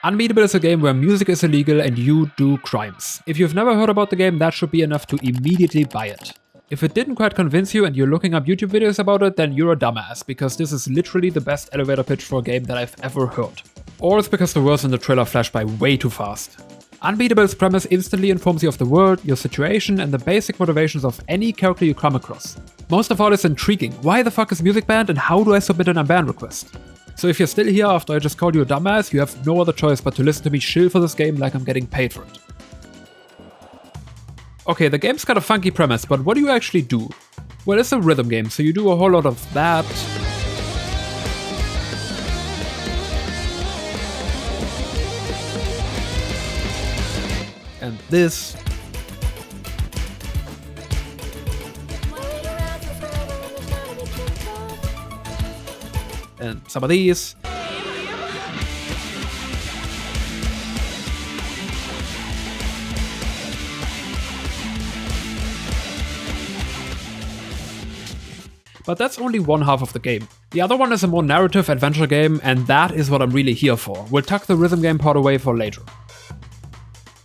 Unbeatable is a game where music is illegal and you do crimes. If you've never heard about the game, that should be enough to immediately buy it. If it didn't quite convince you and you're looking up YouTube videos about it, then you're a dumbass, because this is literally the best elevator pitch for a game that I've ever heard. Or it's because the words in the trailer flash by way too fast. Unbeatable's premise instantly informs you of the world, your situation, and the basic motivations of any character you come across. Most of all, it's intriguing. Why the fuck is music banned and how do I submit an unban request? So if you're still here after I just called you a dumbass, you have no other choice but to listen to me shill for this game like I'm getting paid for it. Okay, the game's got a funky premise, but what do you actually do? Well, it's a rhythm game, so you do a whole lot of that. And this. And some of these. But that's only one half of the game. The other one is a more narrative adventure game, and that is what I'm really here for. We'll tuck the rhythm game part away for later.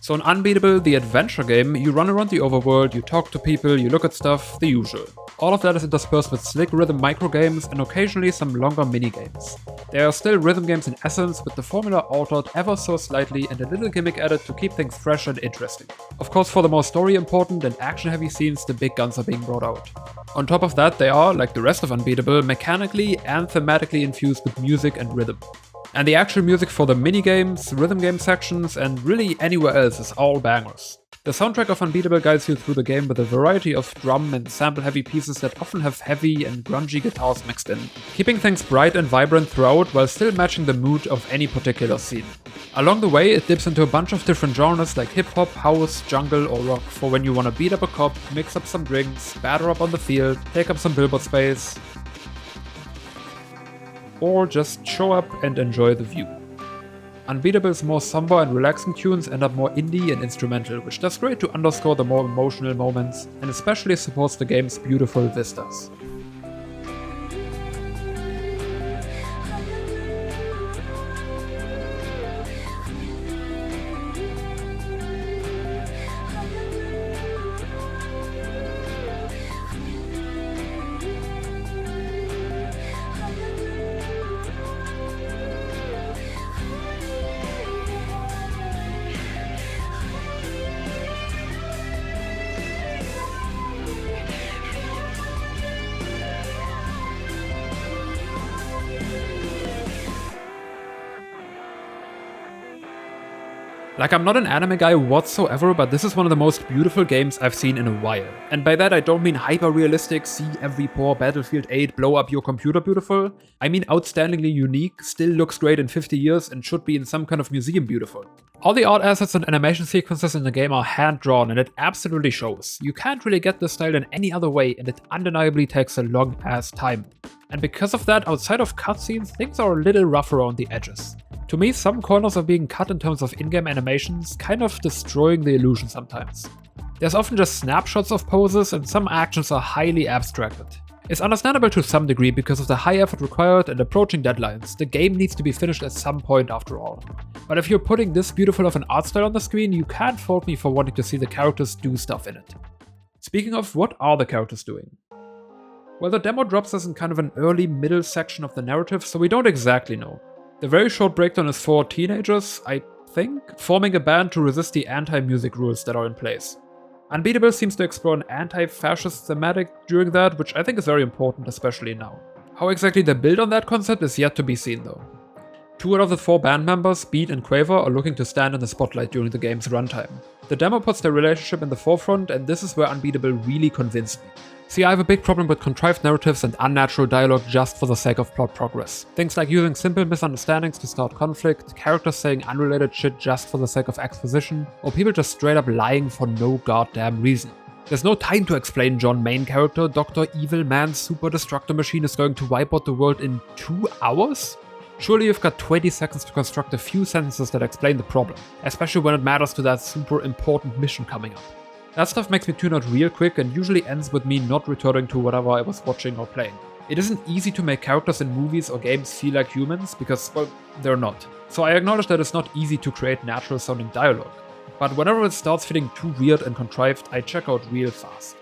So in Unbeatable, the adventure game, you run around the overworld, you talk to people, you look at stuff, the usual. All of that is interspersed with slick rhythm microgames and occasionally some longer minigames. They are still rhythm games in essence, with the formula altered ever so slightly and a little gimmick added to keep things fresh and interesting. Of course, for the more story important and action heavy scenes, the big guns are being brought out. On top of that, they are, like the rest of Unbeatable, mechanically and thematically infused with music and rhythm. And the actual music for the minigames, rhythm game sections, and really anywhere else is all bangers. The soundtrack of Unbeatable guides you through the game with a variety of drum and sample-heavy pieces that often have heavy and grungy guitars mixed in, keeping things bright and vibrant throughout while still matching the mood of any particular scene. Along the way, it dips into a bunch of different genres like hip-hop, house, jungle, or rock for when you want to beat up a cop, mix up some drinks, batter up on the field, take up some billboard space, or just show up and enjoy the view. Unbeatable's more somber and relaxing tunes end up more indie and instrumental, which does great to underscore the more emotional moments, and especially supports the game's beautiful vistas. Like, I'm not an anime guy whatsoever, but this is one of the most beautiful games I've seen in a while. And by that I don't mean hyper-realistic, see every pore Battlefield 8 blow up your computer beautiful. I mean outstandingly unique, still looks great in 50 years and should be in some kind of museum beautiful. All the art assets and animation sequences in the game are hand-drawn and it absolutely shows. You can't really get this style in any other way and it undeniably takes a long-ass time. And because of that, outside of cutscenes, things are a little rough around the edges. To me, some corners are being cut in terms of in-game animations, kind of destroying the illusion sometimes. There's often just snapshots of poses and some actions are highly abstracted. It's understandable to some degree because of the high effort required and approaching deadlines. The game needs to be finished at some point after all. But if you're putting this beautiful of an art style on the screen, you can't fault me for wanting to see the characters do stuff in it. Speaking of, what are the characters doing? Well, the demo drops us in kind of an early middle section of the narrative, so we don't exactly know. The very short breakdown is 4 teenagers, I think, forming a band to resist the anti-music rules that are in place. Unbeatable seems to explore an anti-fascist thematic during that, which I think is very important, especially now. How exactly they build on that concept is yet to be seen though. 2 out of the 4 band members, Beat and Quaver, are looking to stand in the spotlight during the game's runtime. The demo puts their relationship in the forefront, and this is where Unbeatable really convinced me. See, I have a big problem with contrived narratives and unnatural dialogue just for the sake of plot progress. Things like using simple misunderstandings to start conflict, characters saying unrelated shit just for the sake of exposition, or people just straight up lying for no goddamn reason. There's no time to explain John main character, Dr. Evil Man's super destructor machine is going to wipe out the world in 2 hours? Surely you've got 20 seconds to construct a few sentences that explain the problem, especially when it matters to that super important mission coming up. That stuff makes me tune out real quick and usually ends with me not returning to whatever I was watching or playing. It isn't easy to make characters in movies or games feel like humans because, well, they're not. So I acknowledge that it's not easy to create natural sounding dialogue. But whenever it starts feeling too weird and contrived, I check out real fast.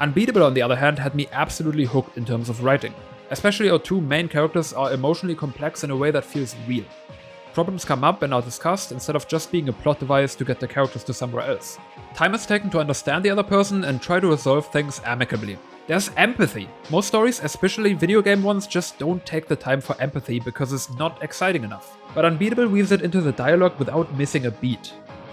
Unbeatable, on the other hand, had me absolutely hooked in terms of writing. Especially our two main characters are emotionally complex in a way that feels real. Problems come up and are discussed instead of just being a plot device to get the characters to somewhere else. Time is taken to understand the other person and try to resolve things amicably. There's empathy. Most stories, especially video game ones, just don't take the time for empathy because it's not exciting enough. But Unbeatable weaves it into the dialogue without missing a beat.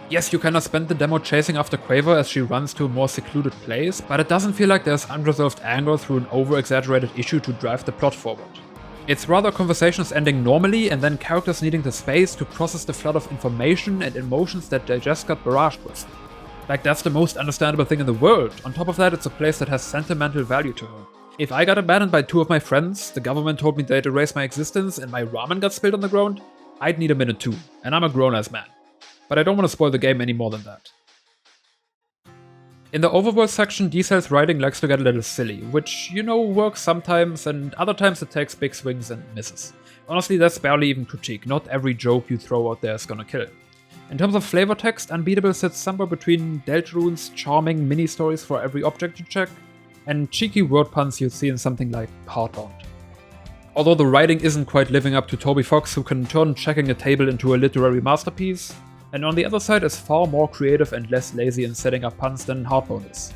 Yes, you cannot spend the demo chasing after Quaver as she runs to a more secluded place, but it doesn't feel like there's unresolved anger through an over-exaggerated issue to drive the plot forward. It's rather conversations ending normally and then characters needing the space to process the flood of information and emotions that they just got barraged with. Like, that's the most understandable thing in the world. On top of that, it's a place that has sentimental value to her. If I got abandoned by two of my friends, the government told me they'd erase my existence, and my ramen got spilled on the ground, I'd need a minute too, and I'm a grown-ass man. But I don't want to spoil the game any more than that. In the overworld section, D-Cell's writing likes to get a little silly, which, works sometimes, and other times it takes big swings and misses. Honestly, that's barely even critique. Not every joke you throw out there is gonna kill. In terms of flavor text, Unbeatable sits somewhere between Deltarune's charming mini-stories for every object you check, and cheeky word puns you'd see in something like Hardbound. Although the writing isn't quite living up to Toby Fox, who can turn checking a table into a literary masterpiece, and on the other side is far more creative and less lazy in setting up puns than Hardbound is.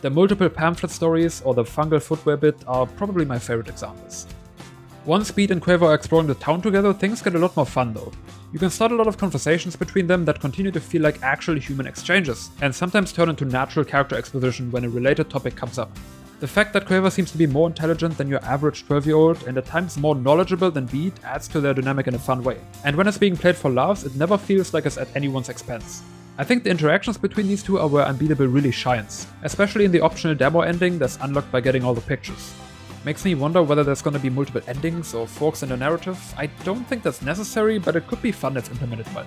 The multiple pamphlet stories or the fungal footwear bit are probably my favorite examples. Once Beat and Quaver are exploring the town together, things get a lot more fun though. You can start a lot of conversations between them that continue to feel like actual human exchanges, and sometimes turn into natural character exposition when a related topic comes up. The fact that Quaver seems to be more intelligent than your average 12-year-old and at times more knowledgeable than Beat adds to their dynamic in a fun way. And when it's being played for laughs, it never feels like it's at anyone's expense. I think the interactions between these two are where Unbeatable really shines, especially in the optional demo ending that's unlocked by getting all the pictures. Makes me wonder whether there's gonna be multiple endings or forks in the narrative. I don't think that's necessary, but it could be fun if implemented well.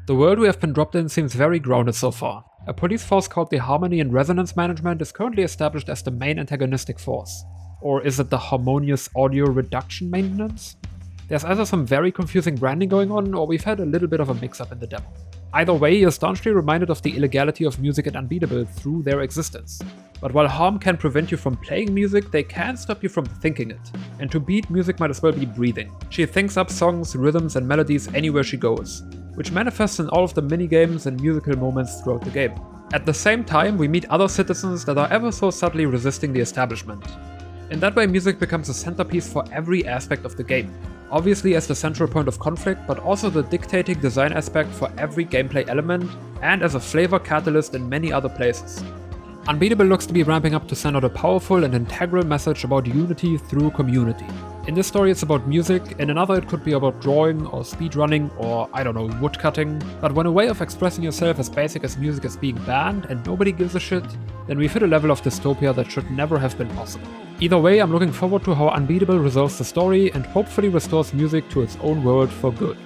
The world we have been dropped in seems very grounded so far. A police force called the Harmony and Resonance Management is currently established as the main antagonistic force. Or is it the Harmonious Audio Reduction Maintenance? There's either some very confusing branding going on, or we've had a little bit of a mix-up in the demo. Either way, you're staunchly reminded of the illegality of music in Unbeatable through their existence. But while harm can prevent you from playing music, they can stop you from thinking it. And to Beat, music might as well be breathing. She thinks up songs, rhythms, and melodies anywhere she goes, which manifests in all of the minigames and musical moments throughout the game. At the same time, we meet other citizens that are ever so subtly resisting the establishment. In that way, music becomes a centerpiece for every aspect of the game. Obviously as the central point of conflict, but also the dictating design aspect for every gameplay element, and as a flavor catalyst in many other places. Unbeatable looks to be ramping up to send out a powerful and integral message about unity through community. In this story it's about music, in another it could be about drawing or speedrunning or, I don't know, woodcutting. But when a way of expressing yourself as basic as music is being banned and nobody gives a shit, then we've hit a level of dystopia that should never have been possible. Either way, I'm looking forward to how Unbeatable resolves the story and hopefully restores music to its own world for good.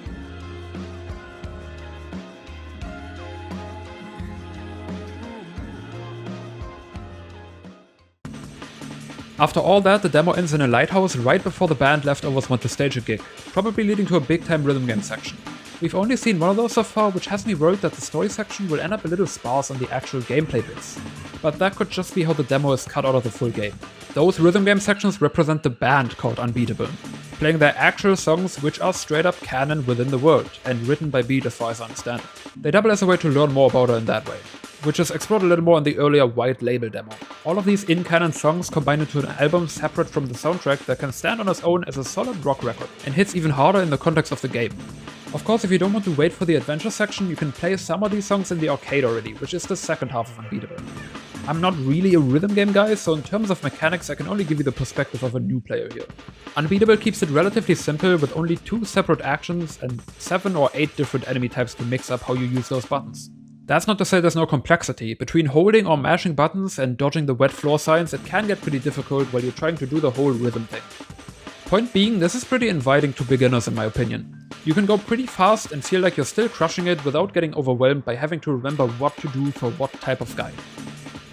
After all that, the demo ends in a lighthouse right before the band Leftovers want to stage a gig, probably leading to a big-time rhythm game section. We've only seen one of those so far, which has me worried that the story section will end up a little sparse on the actual gameplay bits. But that could just be how the demo is cut out of the full game. Those rhythm game sections represent the band called Unbeatable, playing their actual songs which are straight up canon within the world, and written by Beat as far as I understand it. They double as a way to learn more about her in that way, which is explored a little more in the earlier white label demo. All of these in-canon songs combine into an album separate from the soundtrack that can stand on its own as a solid rock record, and hits even harder in the context of the game. Of course, if you don't want to wait for the adventure section, you can play some of these songs in the arcade already, which is the second half of Unbeatable. I'm not really a rhythm game guy, so in terms of mechanics I can only give you the perspective of a new player here. Unbeatable keeps it relatively simple with only 2 separate actions and 7 or 8 different enemy types to mix up how you use those buttons. That's not to say there's no complexity. Between holding or mashing buttons and dodging the wet floor signs, it can get pretty difficult while you're trying to do the whole rhythm thing. Point being, this is pretty inviting to beginners in my opinion. You can go pretty fast and feel like you're still crushing it without getting overwhelmed by having to remember what to do for what type of guy.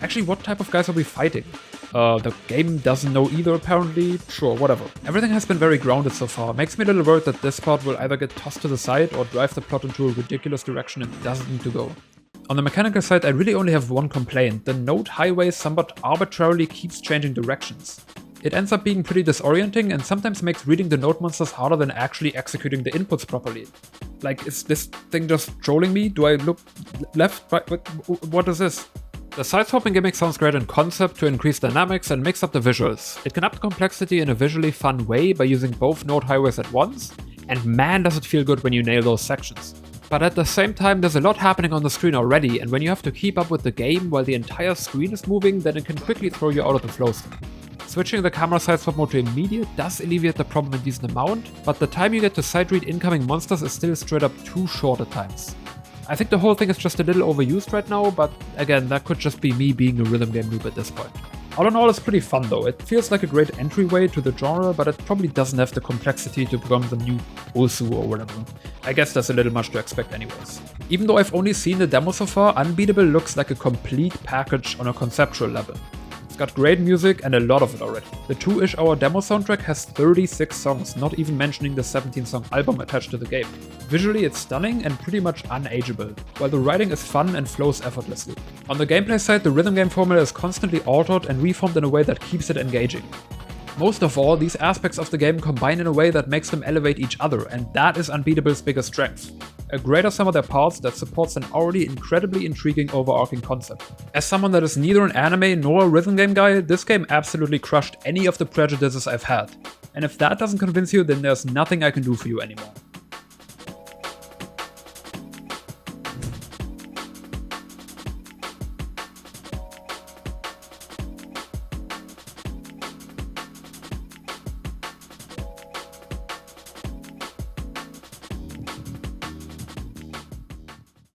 Actually, what type of guys are we fighting? The game doesn't know either apparently, sure, whatever. Everything has been very grounded so far, makes me a little worried that this part will either get tossed to the side or drive the plot into a ridiculous direction it doesn't need to go. On the mechanical side, I really only have one complaint. The node highway somewhat arbitrarily keeps changing directions. It ends up being pretty disorienting and sometimes makes reading the node monsters harder than actually executing the inputs properly. Like, is this thing just trolling me? Do I look left, right? What is this? The side-swapping gimmick sounds great in concept to increase dynamics and mix up the visuals. It can up the complexity in a visually fun way by using both node highways at once, and man does it feel good when you nail those sections. But at the same time, there's a lot happening on the screen already, and when you have to keep up with the game while the entire screen is moving, then it can quickly throw you out of the flow state. Switching the camera side swap mode to immediate does alleviate the problem in decent amount, but the time you get to sight read incoming monsters is still straight up too short at times. I think the whole thing is just a little overused right now, but again, that could just be me being a rhythm game noob at this point. All in all, it's pretty fun though. It feels like a great entryway to the genre, but it probably doesn't have the complexity to become the new Osu or whatever. I guess that's a little much to expect anyways. Even though I've only seen the demo so far, Unbeatable looks like a complete package on a conceptual level. It's got great music and a lot of it already. The 2-ish hour demo soundtrack has 36 songs, not even mentioning the 17-song album attached to the game. Visually it's stunning and pretty much unageable, while the writing is fun and flows effortlessly. On the gameplay side, the rhythm game formula is constantly altered and reformed in a way that keeps it engaging. Most of all, these aspects of the game combine in a way that makes them elevate each other, and that is Unbeatable's biggest strength. A greater sum of their parts that supports an already incredibly intriguing overarching concept. As someone that is neither an anime nor a rhythm game guy, this game absolutely crushed any of the prejudices I've had. And if that doesn't convince you, then there's nothing I can do for you anymore.